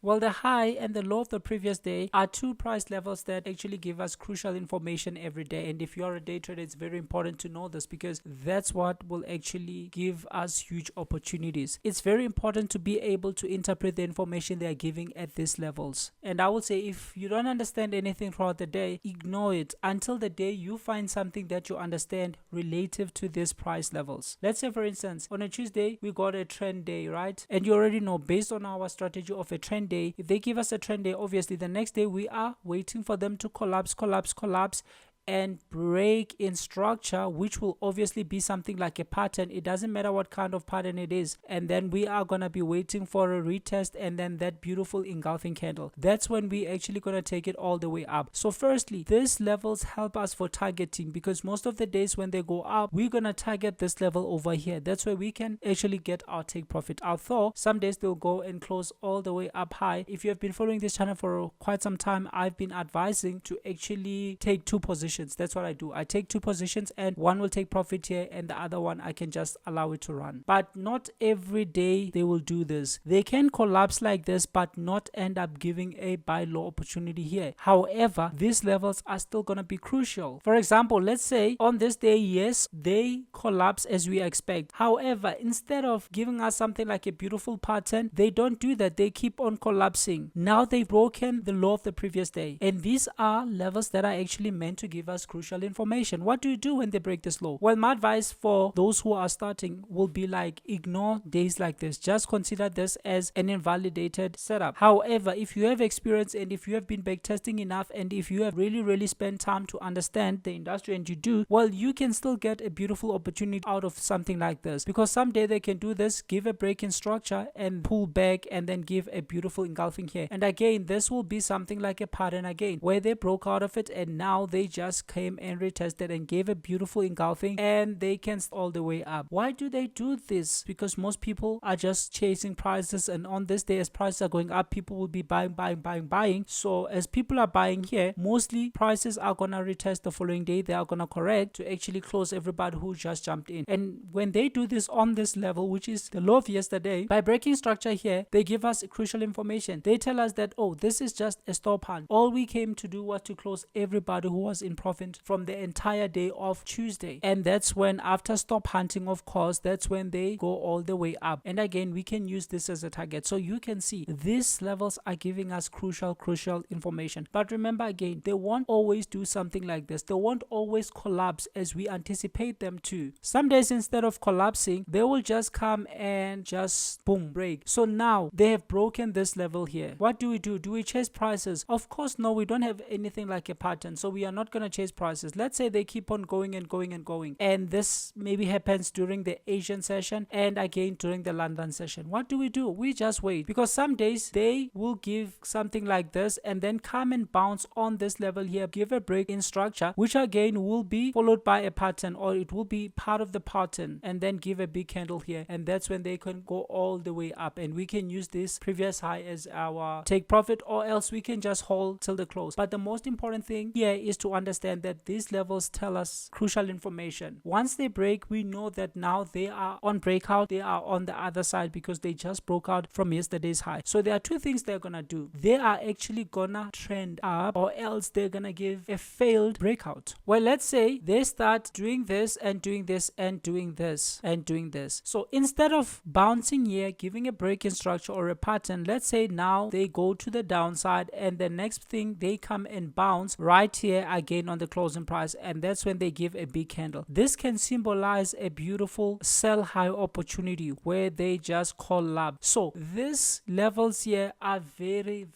Well, the high and the low of the previous day are two price levels that actually give us crucial information every day. And if you are a day trader, it's very important to know this because that's what will actually give us huge opportunities. It's very important to be able to interpret the information they are giving at these levels. And I would say if you don't understand anything throughout the day, ignore it until the day you find something that you understand relative to these price levels. Let's say, for instance, on a Tuesday, we got a trend day, right? And you already know, based on our strategy of a trend day, if they give us a trend day, obviously the next day we are waiting for them to collapse and break in structure, which will obviously be something like a pattern. It doesn't matter what kind of pattern it is, and then we are gonna be waiting for a retest and then that beautiful engulfing candle. That's when we actually gonna take it all the way up. So firstly, these levels help us for targeting because most of the days when they go up, we're gonna target this level over here. That's where we can actually get our take profit. Although some days they'll go and close all the way up high. If you have been following this channel for quite some time, I've been advising to actually take two positions. That's what I do. I take two positions and one will take profit here and the other one I can just allow it to run. But not every day they will do this. They can collapse like this but not end up giving a buy low opportunity here. However, these levels are still going to be crucial. For example, let's say on this day, yes, they collapse as we expect. However, instead of giving us something like a beautiful pattern, they don't do that. They keep on collapsing. Now they've broken the low of the previous day. And these are levels that are actually meant to give us crucial information. What do you do when they break this low? Well, my advice for those who are starting will be like, ignore days like this. Just consider this as an invalidated setup. However, if you have experience and if you have been backtesting enough and if you have really spent time to understand the industry and you do, well, you can still get a beautiful opportunity out of something like this because someday they can do this, give a break in structure and pull back and then give a beautiful engulfing here. And again, this will be something like a pattern again where they broke out of it and now they just came and retested and gave a beautiful engulfing and they can all the way up. Why do they do this? Because most people are just chasing prices, and on this day as prices are going up, people will be buying. So as people are buying here, mostly prices are gonna retest the following day. They are gonna correct to actually close everybody who just jumped in. And when they do this on this level, which is the low of yesterday, by breaking structure here, they give us crucial information. They tell us that, oh, this is just a stop hunt. All we came to do was to close everybody who was in profit from the entire day of Tuesday. And that's when, after stop hunting, of course, that's when they go all the way up. And again, we can use this as a target. So you can see these levels are giving us crucial information. But remember, again, they won't always do something like this. They won't always collapse as we anticipate them to. Some days, instead of collapsing, they will just come and just boom, break. So now they have broken this level here. What do? Do we chase prices? Of course, no, we don't have anything like a pattern. So we are not going to chase prices. Let's say they keep on going and this maybe happens during the Asian session and again during the London session. What do? We just wait, because some days they will give something like this and then come and bounce on this level here, give a break in structure, which again will be followed by a pattern, or it will be part of the pattern, and then give a big candle here, and that's when they can go all the way up and we can use this previous high as our take profit, or else we can just hold till the close. But the most important thing here is to understand that these levels tell us crucial information. Once they break, we know that now they are on breakout, they are on the other side because they just broke out from yesterday's high. So there are two things they're gonna do. They are actually gonna trend up, or else they're gonna give a failed breakout. Well, let's say they start doing this and doing this and doing this and doing this. So instead of bouncing here, giving a break in structure or a pattern, let's say now they go to the downside and the next thing they come and bounce right here again on the closing price, and that's when they give a big candle. This can symbolize a beautiful sell high opportunity where they just collapse. So these levels here are very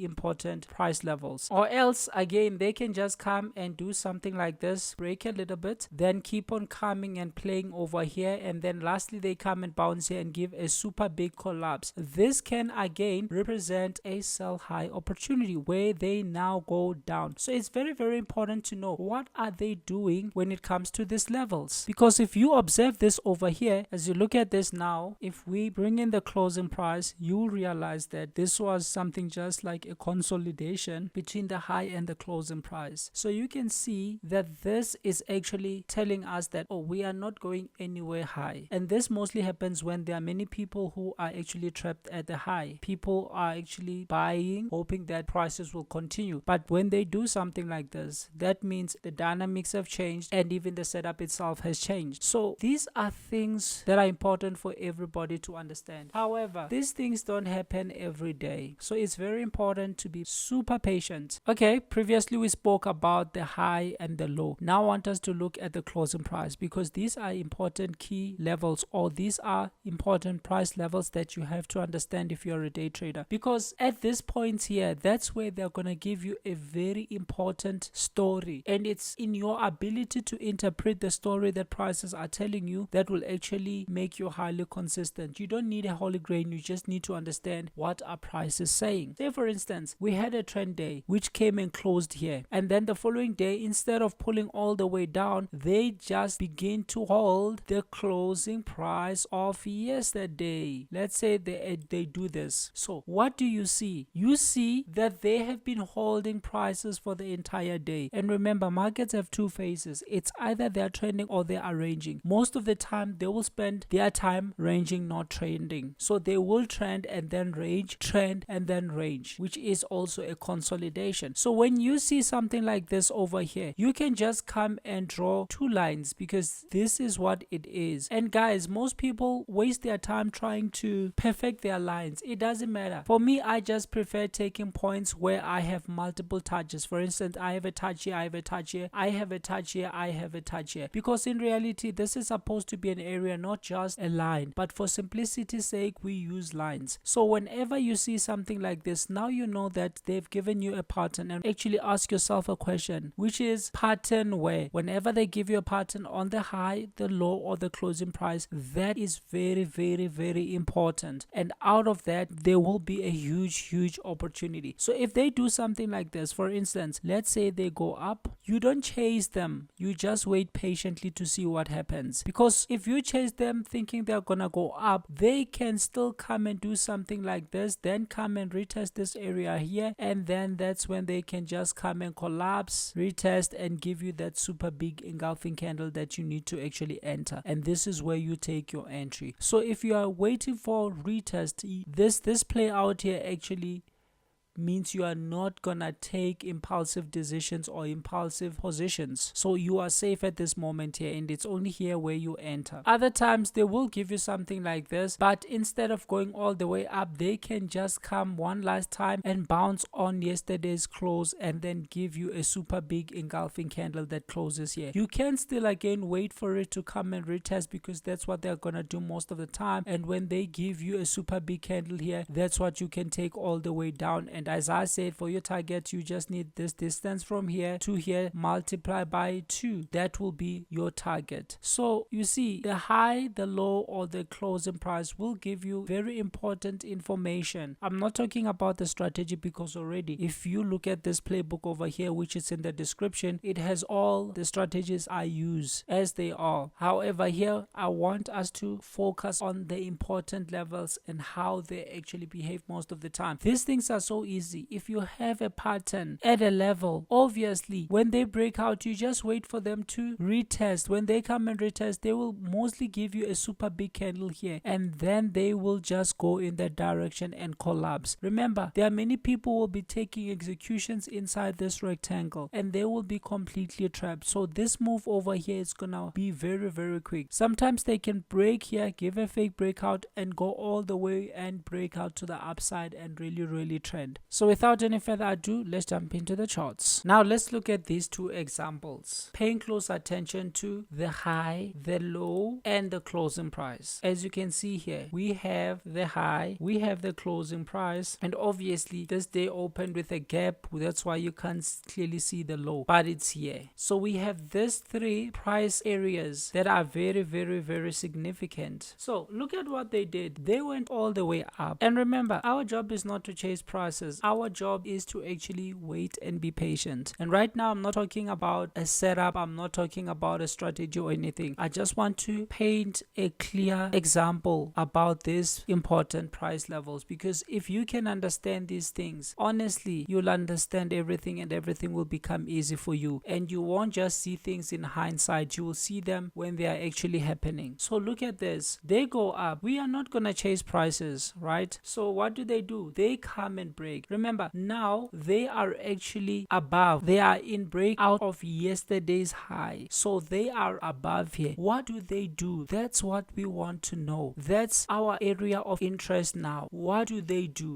important price levels, or else again they can just come and do something like this, break a little bit, then keep on coming and playing over here, and then lastly they come and bounce here and give a super big collapse. This can again represent a sell high opportunity where they now go down. So it's very important important to know what are they doing when it comes to these levels. Because if you observe this over here, as you look at this now, if we bring in the closing price, you will realize that this was something just like a consolidation between the high and the closing price. So you can see that this is actually telling us that, oh, we are not going anywhere high. And this mostly happens when there are many people who are actually trapped at the high. People are actually buying, hoping that prices will continue. But when they do something like this, that means the dynamics have changed and even the setup itself has changed. So these are things that are important for everybody to understand. However, these things don't happen every day. So it's very important to be super patient. Okay, previously we spoke about the high and the low. Now I want us to look at the closing price, because these are important key levels, or these are important price levels that you have to understand if you're a day trader. Because at this point here, that's where they're going to give you a very important story, and it's in your ability to interpret the story that prices are telling you that will actually make you highly consistent. You don't need a holy grail, you just need to understand what are prices saying. Say for instance, we had a trend day which came and closed here, and then the following day, instead of pulling all the way down, they just begin to hold the closing price of yesterday. Let's say they do this. So what do you see? You see that they have been holding prices for the entire day. And remember, markets have two phases. It's either they're trending or they are ranging. Most of the time they will spend their time ranging, not trending. So they will trend and then range, trend and then range, which is also a consolidation. So when you see something like this over here, you can just come and draw two lines, because this is what it is. And guys, most people waste their time trying to perfect their lines. It doesn't matter. For me, I just prefer taking points where I have multiple touches. For instance, I have a touch here, I have a touch here, I have a touch here, I have a touch here. Because in reality, this is supposed to be an area, not just a line. But for simplicity's sake, we use lines. So whenever you see something like this, now you know that they've given you a pattern. And actually ask yourself a question, which is pattern where? Whenever they give you a pattern on the high, the low, or the closing price, that is very, very, very important. And out of that, there will be a huge opportunity. So if they do something like this, for instance, let's say they go up, you don't chase them. You just wait patiently to see what happens. Because if you chase them thinking they're gonna go up, they can still come and do something like this, then come and retest this area here, and then that's when they can just come and collapse, retest, and give you that super big engulfing candle that you need to actually enter. And this is where you take your entry. So if you are waiting for retest, this play out here actually means you are not gonna take impulsive decisions or impulsive positions. So you are safe at this moment here, and it's only here where you enter. Other times they will give you something like this, but instead of going all the way up, they can just come one last time and bounce on yesterday's close and then give you a super big engulfing candle that closes here. You can still again wait for it to come and retest, because that's what they're gonna do most of the time. And when they give you a super big candle here, that's what you can take all the way down. And as I said, for your target, you just need this distance from here to here, multiply by 2. That will be your target. So you see, the high, the low, or the closing price will give you very important information. I'm not talking about the strategy, because already if you look at this playbook over here, which is in the description, it has all the strategies I use as they are. However, here I want us to focus on the important levels and how they actually behave most of the time. These things are so easy. If you have a pattern at a level, obviously when they break out, you just wait for them to retest. When they come and retest, they will mostly give you a super big candle here, and then they will just go in that direction and collapse. Remember, there are many people who will be taking executions inside this rectangle, and they will be completely trapped. So this move over here is gonna be very quick. Sometimes they can break here, give a fake breakout, and go all the way and break out to the upside and really trend. So without any further ado, let's jump into the charts. Now let's look at these two examples, paying close attention to the high, the low, and the closing price. As you can see here, we have the high, we have the closing price, and obviously this day opened with a gap. That's why you can't clearly see the low, but it's here. So we have these three price areas that are very significant. So look at what they did. They went all the way up, and remember, our job is not to chase prices. prices. Our job is to actually wait and be patient. And right now I'm not talking about a setup, I'm not talking about a strategy or anything. I just want to paint a clear example about these important price levels, because if you can understand these things, honestly, you'll understand everything and everything will become easy for you, and you won't just see things in hindsight, you will see them when they are actually happening. So look at this, they go up, we are not gonna chase prices, right? So what do? They come and break. Remember, now they are actually above, they are in breakout of yesterday's high, so they are above here. What do? That's what we want to know. That's our area of interest now. What do?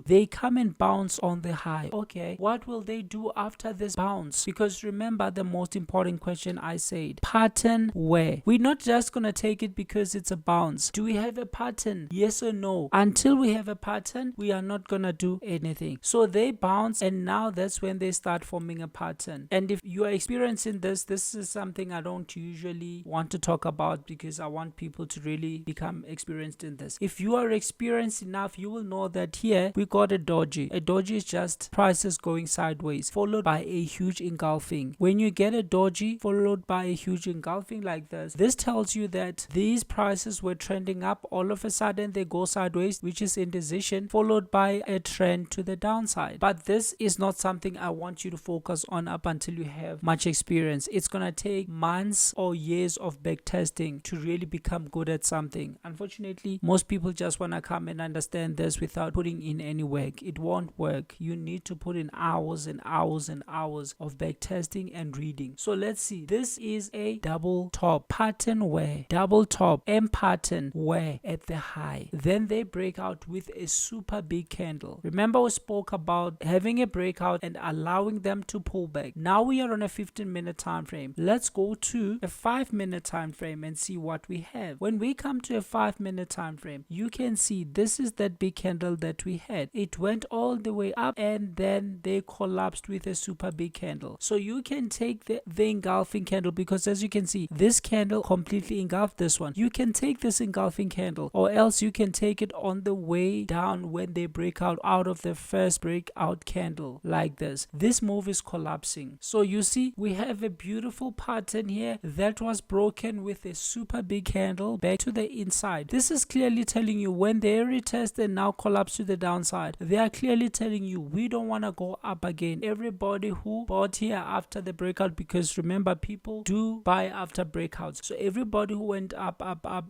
They come and bounce on the high. Okay, what will they do after this bounce? Because remember the most important question I said, pattern where? We're not just gonna take it because it's a bounce. Do we have a pattern? Yes or no? Until we have a pattern, we are not gonna do anything. So they bounce, and now that's when they start forming a pattern. And if you are experiencing this is something I don't usually want to talk about, because I want people to really become experienced in this. If you are experienced enough, you will know that here we got a doji. A doji is just prices going sideways followed by a huge engulfing. When you get a doji followed by a huge engulfing like this tells you that these prices were trending up, all of a sudden they go sideways, which is indecision, followed by a trend to the downside. But this is not something I want you to focus on up until you have much experience. It's gonna take months or years of back testing to really become good at something. Unfortunately, most people just want to come and understand this without putting in any work. It won't work. You need to put in hours and hours and hours of back testing and reading. So let's see, this is a double top pattern where, double top M pattern where at the high, then they break out with a super big candle. Remember we spoke about having a breakout and allowing them to pull back. Now we are on a 15-minute time frame. Let's go to a 5-minute time frame and see what we have. When we come to a 5-minute time frame, you can see this is that big candle that we had. It went all the way up and then they collapsed with a super big candle. So you can take the engulfing candle, because as you can see, this candle completely engulfed this one. You can take this engulfing candle, or else you can take it on the way down when they break out of the first breakout candle like this. This move is collapsing. So you see, we have a beautiful pattern here that was broken with a super big candle back to the inside. This is clearly telling you when they retest and now collapse to the downside, they are clearly telling you we don't want to go up again. Everybody who bought here after the breakout, because remember, people do buy after breakouts, so everybody who went up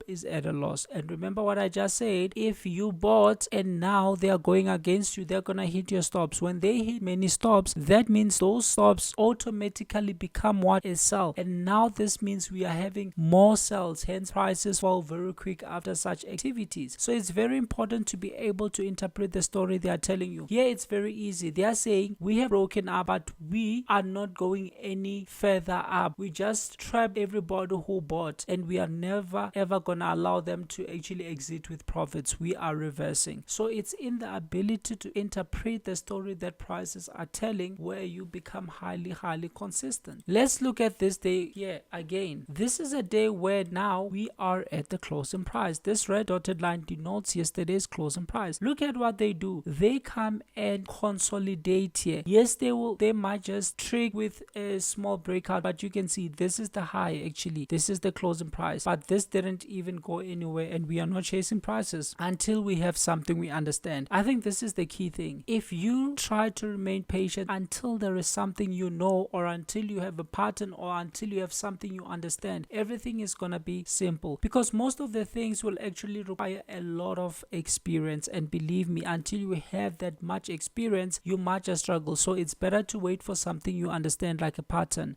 is at a loss. And remember what I just said, if you bought and now they are going against you, they're gonna hit your stops. When they hit many stops, that means those stops automatically become what is sell, and now this means we are having more sells, hence prices fall very quick after such activities. So it's very important to be able to interpret the story they are telling you. Here it's very easy. They are saying we have broken up, but we are not going any further up. We just trapped everybody who bought, and we are never ever gonna allow them to actually exit with profits. We are reversing. So it's in the ability to interpret the story that prices are telling where you become highly consistent. Let's look at this day here again. This is a day where now we are at the closing price. This red dotted line denotes yesterday's closing price. Look at what they do. They come and consolidate here. Yes, they might just trick with a small breakout, but you can see this is the high. Actually, this is the closing price, but this didn't even go anywhere, and we are not chasing prices until we have something we understand. I think this is the key thing. If you try to remain patient until there is something you know, or until you have a pattern, or until you have something you understand, everything is gonna be simple, because most of the things will actually require a lot of experience, and believe me, until you have that much experience, you might just struggle. So it's better to wait for something you understand, like a pattern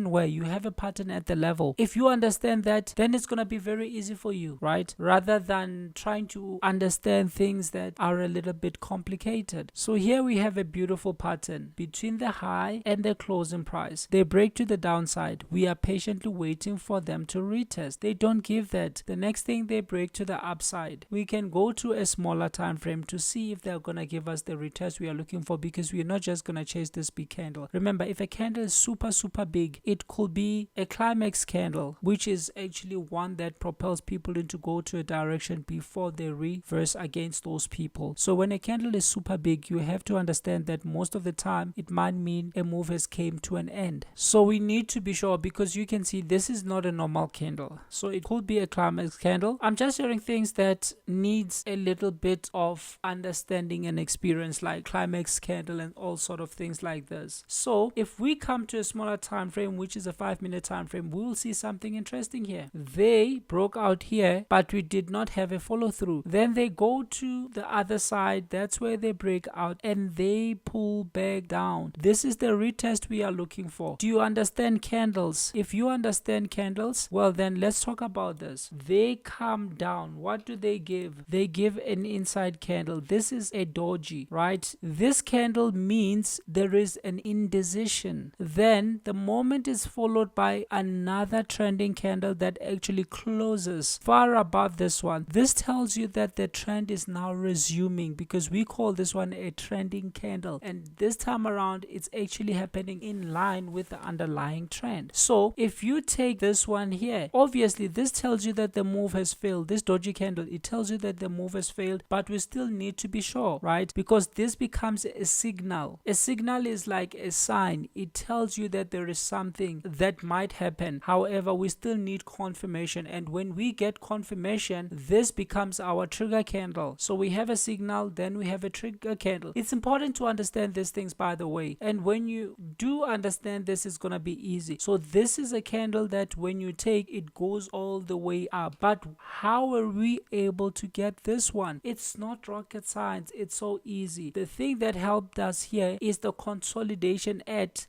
where you have a pattern at the level. If you understand that, then it's gonna be very easy for you, right? Rather than trying to understand things that are a little bit complicated. So here we have a beautiful pattern between the high and the closing price. They break to the downside. We are patiently waiting for them to retest. They don't give that. The next thing, they break to the upside. We can go to a smaller time frame to see if they're gonna give us the retest we are looking for, because we're not just gonna chase this big candle. Remember, if a candle is super big, it could be a climax candle, which is actually one that propels people into go to a direction before they reverse against those people. So when a candle is super big, you have to understand that most of the time it might mean a move has came to an end. So we need to be sure, because you can see this is not a normal candle, so it could be a climax candle. I'm just sharing things that needs a little bit of understanding and experience, like climax candle and all sort of things like this. So if we come to a smaller time frame, which is a 5-minute time frame, we will see something interesting here. They broke out here, but we did not have a follow through. Then they go to the other side, that's where they break out, and they pull back down. This is the retest we are looking for. Do you understand candles? If you understand candles, well then let's talk about this. They come down. What do they give? They give an inside candle. This is a doji, right? This candle means there is an indecision. Then the moment is followed by another trending candle that actually closes far above this one. This tells you that the trend is now resuming, because we call this one a trending candle, and this time around it's actually happening in line with the underlying trend. So if you take this one here, obviously this tells you that the move has failed. This doji candle, it tells you that the move has failed, but we still need to be sure, right? Because this becomes a signal. A signal is like a sign. It tells you that there is something that might happen. However, we still need confirmation, and when we get confirmation, this becomes our trigger candle. So we have a signal, then we have a trigger candle. It's important to understand these things, by the way, and when you do understand this, is gonna be easy. So this is a candle that when you take, it goes all the way up. But how are we able to get this one? It's not rocket science. It's so easy. The thing that helped us here is the consolidation at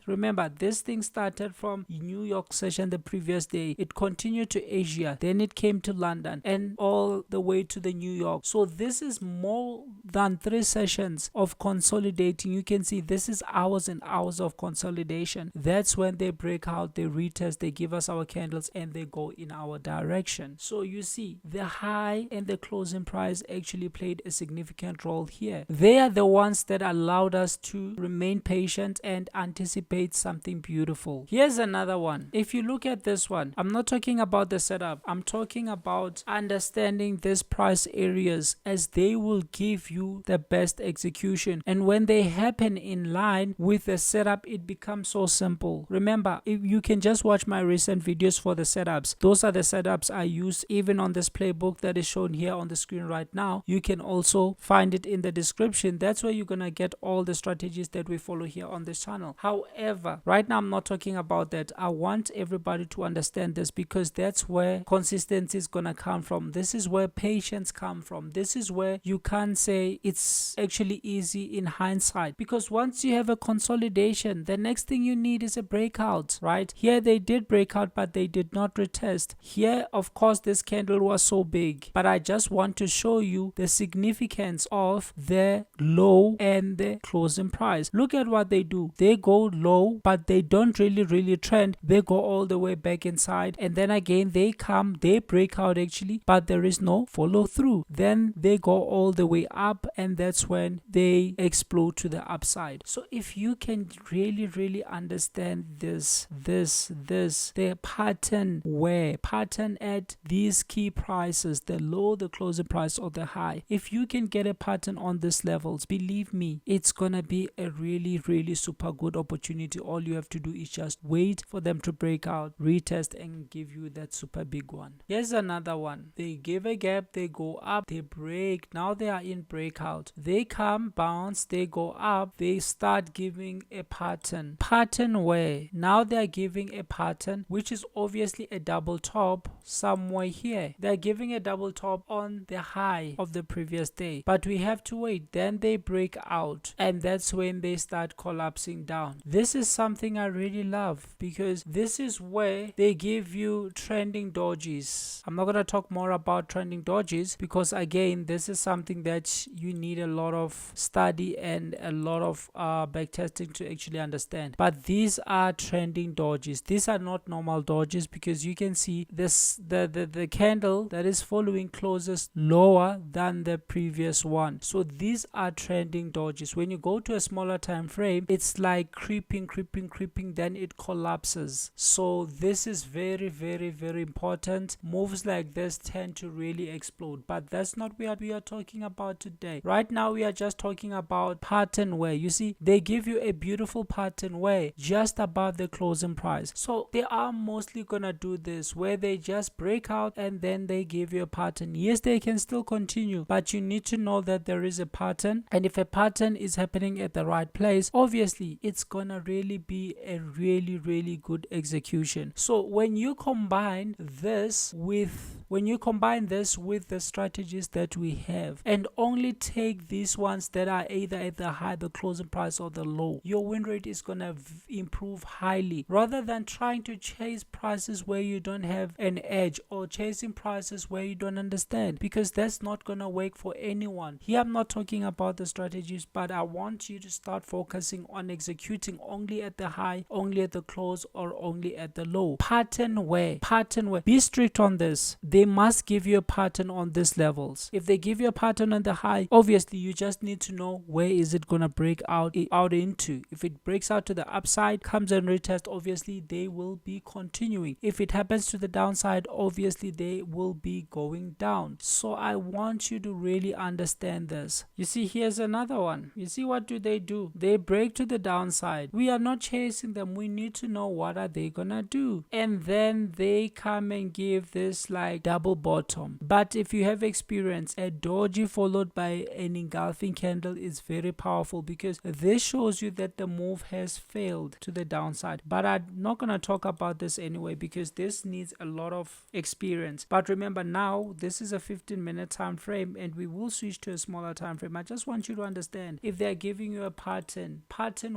remember, this thing started from New York session the previous day, it continued to Asia, then it came to London, and all the way to the New York. So this is more than 3 sessions of consolidating. You can see this is hours and hours of consolidation. That's when they break out, they retest, they give us our candles, and they go in our direction. So you see the high and the closing price actually played a significant role here. They are the ones that allowed us to remain patient and anticipate something beautiful. Here's another one. If you look at this one, I'm not talking about the setup, I'm talking about understanding these price areas, as they will give you the best execution, and when they happen in line with the setup, it becomes so simple. Remember, if you can just watch my recent videos for the setups, those are the setups I use, even on this playbook that is shown here on the screen right now. You can also find it in the description. That's where you're gonna get all the strategies that we follow here on this channel. However, right now I'm not talking about that. I want everybody to understand this, because that's where consistency is gonna come from. This is where patience come from. This is where you can't say it's actually easy in hindsight, because once you have a consolidation, the next thing you need is a breakout, right? Here they did break out, but they did not retest. Here, of course, this candle was so big, but I just want to show you the significance of the low and the closing price. Look at what they do. They go low, but they don't really trend. They go all the way back inside, and then again they come, they break out actually, but there is no follow through. Then they go all the way up, and that's when they explode to the upside. So if you can really understand the pattern at these key prices, the low, the closing price, or the high, if you can get a pattern on these levels, believe me, it's gonna be a really super good opportunity. All you have to do is just wait for them to break out, retest, and give you that super big one. Here's another one. They give a gap, they go up, they break, now they are in breakout, they come, bounce, they go up, they start giving a pattern where now they are giving a pattern which is obviously a double top somewhere here. They're giving a double top on the high of the previous day, but we have to wait. Then they break out, and that's when they start collapsing down. This is something I really love, because this is where they give you trending dojis. I'm not going to talk more about trending dojis, because again, this is something that you need a lot of study and a lot of backtesting to actually understand. But these are trending dojis. These are not normal dojis, because you can see this, the candle that is following closes lower than the previous one. So these are trending dojis. When you go to a smaller time frame, it's like creeping, then it collapses. So this is very important. Moves like this tend to really explode, but that's not what we are talking about today. Right now we are just talking about pattern where you see they give you a beautiful pattern where just above the closing price. So they are mostly gonna do this where they just break out and then they give you a pattern. Yes, they can still continue, but you need to know that there is a pattern, and if a pattern is happening at the right place, obviously it's gonna really be a really good execution. So when you combine this with the strategies that we have and only take these ones that are either at the high, the closing price, or the low, your win rate is gonna improve highly, rather than trying to chase prices where you don't have an edge or chasing prices where you don't understand, because that's not gonna work for anyone. Here I'm not talking about the strategies, but I want you to start focusing on executing only at the high, only at the close, or only at the low. Pattern where be strict on this. They must give you a pattern on these levels. If they give you a pattern on the high, obviously you just need to know where is it gonna break out into. If it breaks out to the upside, comes and retest, obviously they will be continuing. If it happens to the downside, obviously they will be going down. So I want you to really understand this. You see, here's another one. You see, what do? They break to the downside. We are not chasing them. We need to know what are they gonna do, and then they come and give this like double bottom. But if you have experience, a doji followed by an engulfing candle is very powerful, because this shows you that the move has failed to the downside. But I'm not gonna talk about this anyway, because this needs a lot of experience. But remember, now this is a 15-minute time frame and we will switch to a smaller time frame. I just want you to understand, if they're giving you a pattern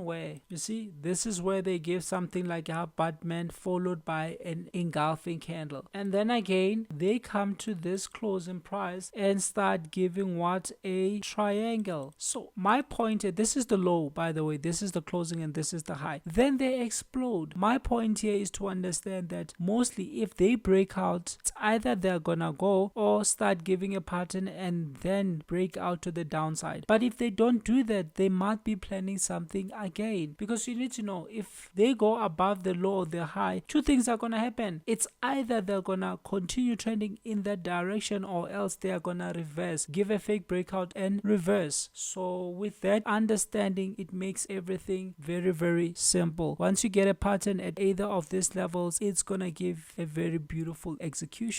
where you see this is where they give something like a abutment followed by an engulfing candle, and then again they come to this closing price and start giving what? A triangle. So my point here, this is the low, by the way, this is the closing and this is the high, then they explode. My point here is to understand that mostly if they break out, it's either they're gonna go or start giving a pattern and then break out to the downside. But if they don't do that, they might be planning something again, because you need to know, if they go above the low or the high, two things are gonna happen. It's either they're gonna continue trending in that direction, or else they are gonna reverse, give a fake breakout and reverse. So with that understanding, it makes everything very simple. Once you get a pattern at either of these levels, it's gonna give a very beautiful execution.